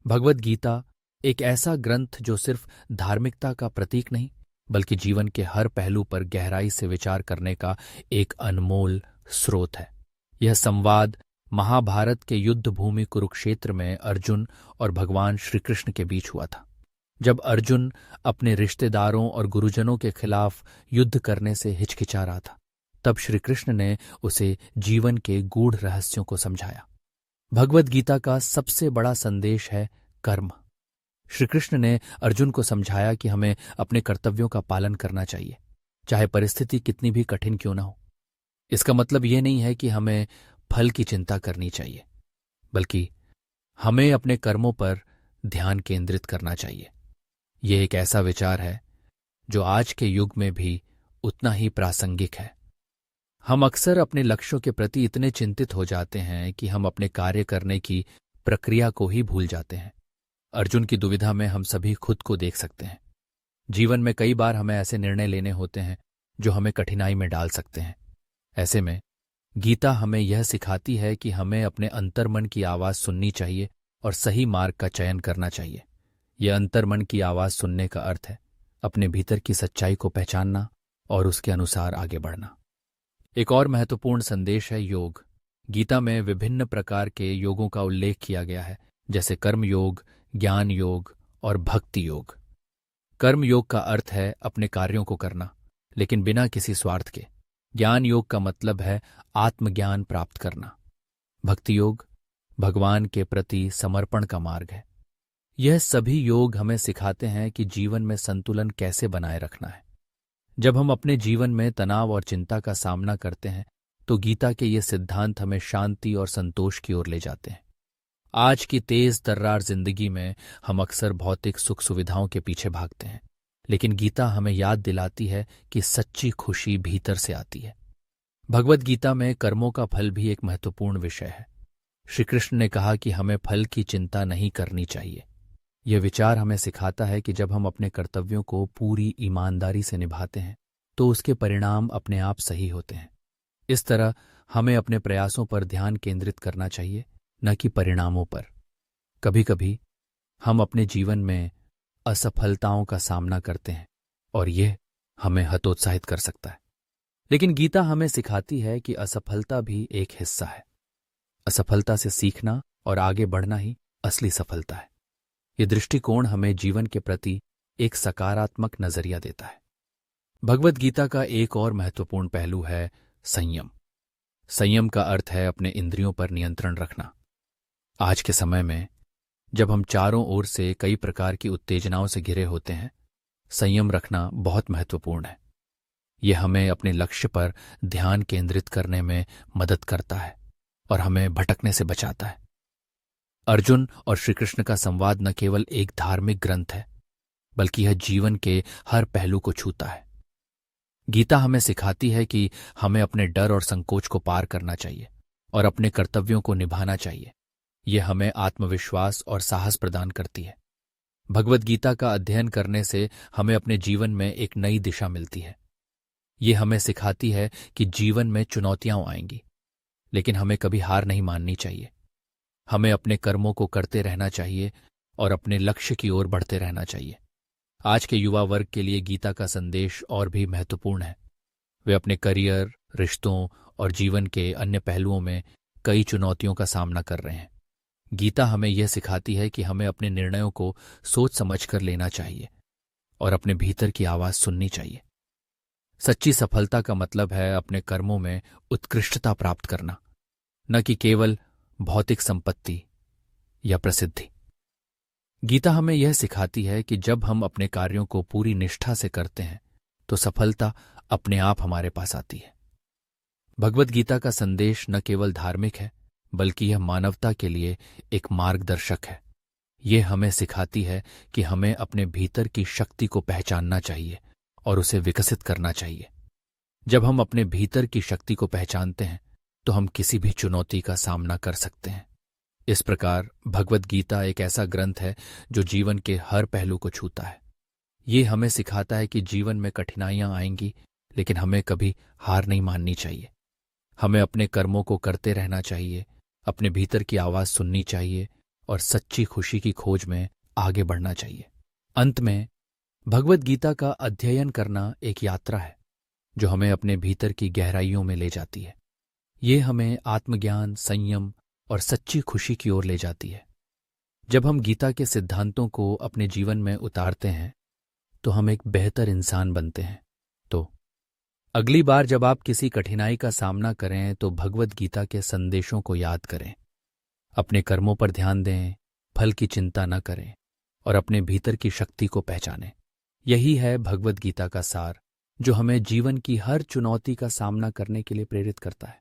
भगवद गीता एक ऐसा ग्रंथ जो सिर्फ धार्मिकता का प्रतीक नहीं, बल्कि जीवन के हर पहलू पर गहराई से विचार करने का एक अनमोल स्रोत है। यह संवाद महाभारत के युद्ध भूमि कुरुक्षेत्र में अर्जुन और भगवान श्री कृष्ण के बीच हुआ था। जब अर्जुन अपने रिश्तेदारों और गुरुजनों के खिलाफ युद्ध करने से हिचकिचा रहा था, तब श्री कृष्ण ने उसे जीवन के गूढ़ रहस्यों को समझाया। भगवद गीता का सबसे बड़ा संदेश है कर्म। श्री कृष्ण ने अर्जुन को समझाया कि हमें अपने कर्तव्यों का पालन करना चाहिए, चाहे परिस्थिति कितनी भी कठिन क्यों न हो। इसका मतलब यह नहीं है कि हमें फल की चिंता करनी चाहिए, बल्कि हमें अपने कर्मों पर ध्यान केंद्रित करना चाहिए। यह एक ऐसा विचार है जो आज के युग में भी उतना ही प्रासंगिक है। हम अक्सर अपने लक्ष्यों के प्रति इतने चिंतित हो जाते हैं कि हम अपने कार्य करने की प्रक्रिया को ही भूल जाते हैं। अर्जुन की दुविधा में हम सभी खुद को देख सकते हैं। जीवन में कई बार हमें ऐसे निर्णय लेने होते हैं जो हमें कठिनाई में डाल सकते हैं। ऐसे में गीता हमें यह सिखाती है कि हमें अपने अंतर्मन की आवाज सुननी चाहिए और सही मार्ग का चयन करना चाहिए। यह अंतर्मन की आवाज सुनने का अर्थ है अपने भीतर की सच्चाई को पहचानना और उसके अनुसार आगे बढ़ना। एक और महत्वपूर्ण संदेश है योग। गीता में विभिन्न प्रकार के योगों का उल्लेख किया गया है, जैसे कर्म योग, ज्ञान योग और भक्ति योग। कर्म योग का अर्थ है अपने कार्यों को करना, लेकिन बिना किसी स्वार्थ के। ज्ञान योग का मतलब है आत्मज्ञान प्राप्त करना। भक्ति योग भगवान के प्रति समर्पण का मार्ग है। यह सभी योग हमें सिखाते हैं कि जीवन में संतुलन कैसे बनाए रखना है। जब हम अपने जीवन में तनाव और चिंता का सामना करते हैं, तो गीता के ये सिद्धांत हमें शांति और संतोष की ओर ले जाते हैं। आज की तेज तर्रार जिंदगी में हम अक्सर भौतिक सुख सुविधाओं के पीछे भागते हैं, लेकिन गीता हमें याद दिलाती है कि सच्ची खुशी भीतर से आती है। भगवद गीता में कर्मों का फल भी एक महत्वपूर्ण विषय है। श्री कृष्ण ने कहा कि हमें फल की चिंता नहीं करनी चाहिए। यह विचार हमें सिखाता है कि जब हम अपने कर्तव्यों को पूरी ईमानदारी से निभाते हैं, तो उसके परिणाम अपने आप सही होते हैं। इस तरह हमें अपने प्रयासों पर ध्यान केंद्रित करना चाहिए, न कि परिणामों पर। कभी कभी हम अपने जीवन में असफलताओं का सामना करते हैं और यह हमें हतोत्साहित कर सकता है, लेकिन गीता हमें सिखाती है कि असफलता भी एक हिस्सा है। असफलता से सीखना और आगे बढ़ना ही असली सफलता है। यह दृष्टिकोण हमें जीवन के प्रति एक सकारात्मक नजरिया देता है। भगवद गीता का एक और महत्वपूर्ण पहलू है संयम। संयम का अर्थ है अपने इंद्रियों पर नियंत्रण रखना। आज के समय में जब हम चारों ओर से कई प्रकार की उत्तेजनाओं से घिरे होते हैं, संयम रखना बहुत महत्वपूर्ण है। यह हमें अपने लक्ष्य पर ध्यान केंद्रित करने में मदद करता है और हमें भटकने से बचाता है। अर्जुन और श्री कृष्ण का संवाद न केवल एक धार्मिक ग्रंथ है, बल्कि यह जीवन के हर पहलू को छूता है। गीता हमें सिखाती है कि हमें अपने डर और संकोच को पार करना चाहिए और अपने कर्तव्यों को निभाना चाहिए। यह हमें आत्मविश्वास और साहस प्रदान करती है। भगवद गीता का अध्ययन करने से हमें अपने जीवन में एक नई दिशा मिलती है। यह हमें सिखाती है कि जीवन में चुनौतियां आएंगी, लेकिन हमें कभी हार नहीं माननी चाहिए। हमें अपने कर्मों को करते रहना चाहिए और अपने लक्ष्य की ओर बढ़ते रहना चाहिए। आज के युवा वर्ग के लिए गीता का संदेश और भी महत्वपूर्ण है। वे अपने करियर, रिश्तों और जीवन के अन्य पहलुओं में कई चुनौतियों का सामना कर रहे हैं। गीता हमें यह सिखाती है कि हमें अपने निर्णयों को सोच समझकर लेना चाहिए और अपने भीतर की आवाज सुननी चाहिए। सच्ची सफलता का मतलब है अपने कर्मों में उत्कृष्टता प्राप्त करना, न कि केवल भौतिक संपत्ति या प्रसिद्धि। गीता हमें यह सिखाती है कि जब हम अपने कार्यों को पूरी निष्ठा से करते हैं, तो सफलता अपने आप हमारे पास आती है। भगवद गीता का संदेश न केवल धार्मिक है, बल्कि यह मानवता के लिए एक मार्गदर्शक है। यह हमें सिखाती है कि हमें अपने भीतर की शक्ति को पहचानना चाहिए और उसे विकसित करना चाहिए। जब हम अपने भीतर की शक्ति को पहचानते हैं, तो हम किसी भी चुनौती का सामना कर सकते हैं। इस प्रकार भगवद गीता एक ऐसा ग्रंथ है जो जीवन के हर पहलू को छूता है। ये हमें सिखाता है कि जीवन में कठिनाइयां आएंगी, लेकिन हमें कभी हार नहीं माननी चाहिए। हमें अपने कर्मों को करते रहना चाहिए, अपने भीतर की आवाज सुननी चाहिए और सच्ची खुशी की खोज में आगे बढ़ना चाहिए। अंत में, भगवत गीता का अध्ययन करना एक यात्रा है जो हमें अपने भीतर की गहराइयों में ले जाती है। ये हमें आत्मज्ञान, संयम और सच्ची खुशी की ओर ले जाती है। जब हम गीता के सिद्धांतों को अपने जीवन में उतारते हैं तो हम एक बेहतर इंसान बनते हैं। तो अगली बार जब आप किसी कठिनाई का सामना करें तो भगवत गीता के संदेशों को याद करें, अपने कर्मों पर ध्यान दें, फल की चिंता न करें और अपने भीतर की शक्ति को पहचानें। यही है भगवत गीता का सार जो हमें जीवन की हर चुनौती का सामना करने के लिए प्रेरित करता है।